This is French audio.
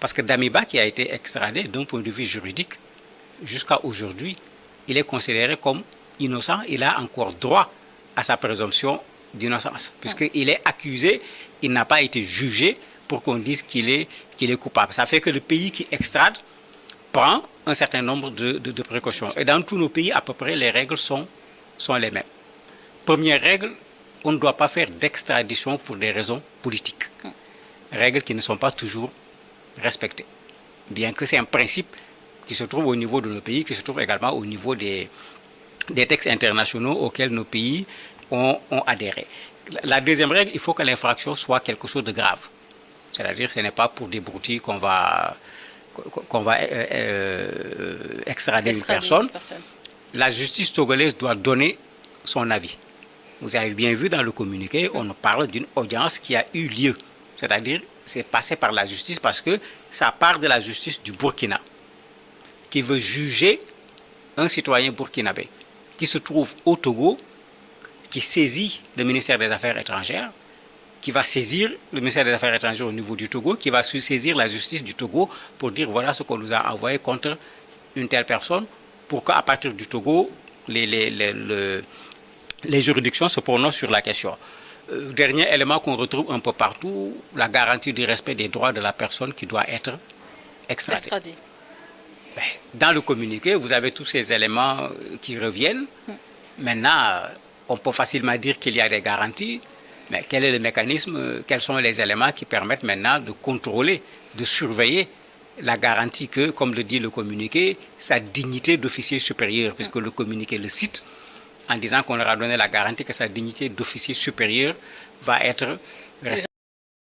Parce que Damiba, qui a été extradé d'un point de vue juridique, jusqu'à aujourd'hui, il est considéré comme innocent. Il a encore droit à sa présomption d'innocence, puisqu'il est accusé, il n'a pas été jugé pour qu'on dise qu'il est coupable. Ça fait que le pays qui extrade prend un certain nombre de précautions. Et dans tous nos pays, à peu près, les règles sont les mêmes. Première règle, on ne doit pas faire d'extradition pour des raisons politiques. Règles qui ne sont pas toujours respectées. Bien que c'est un principe qui se trouve au niveau de nos pays, qui se trouve également au niveau des textes internationaux auxquels nos pays ont adhéré. La deuxième règle, il faut que l'infraction soit quelque chose de grave. C'est-à-dire que ce n'est pas pour des broutilles qu'on va extrader une personne. La justice togolaise doit donner son avis. Vous avez bien vu dans le communiqué, on parle d'une audience qui a eu lieu. C'est-à-dire, c'est passé par la justice parce que ça part de la justice du Burkina, qui veut juger un citoyen burkinabé qui se trouve au Togo, qui saisit le ministère des Affaires étrangères, qui va saisir le ministère des Affaires étrangères au niveau du Togo, qui va saisir la justice du Togo pour dire voilà ce qu'on nous a envoyé contre une telle personne, pour qu'à partir du Togo, les juridictions se prononcent sur la question. Dernier élément qu'on retrouve un peu partout, la garantie du respect des droits de la personne qui doit être extradée. Dans le communiqué, vous avez tous ces éléments qui reviennent. Maintenant, on peut facilement dire qu'il y a des garanties, mais quel est le mécanisme, quels sont les éléments qui permettent maintenant de contrôler, de surveiller la garantie que, comme le dit le communiqué, sa dignité d'officier supérieur, puisque le communiqué le cite, en disant qu'on leur a donné la garantie que sa dignité d'officier supérieur va être respectée.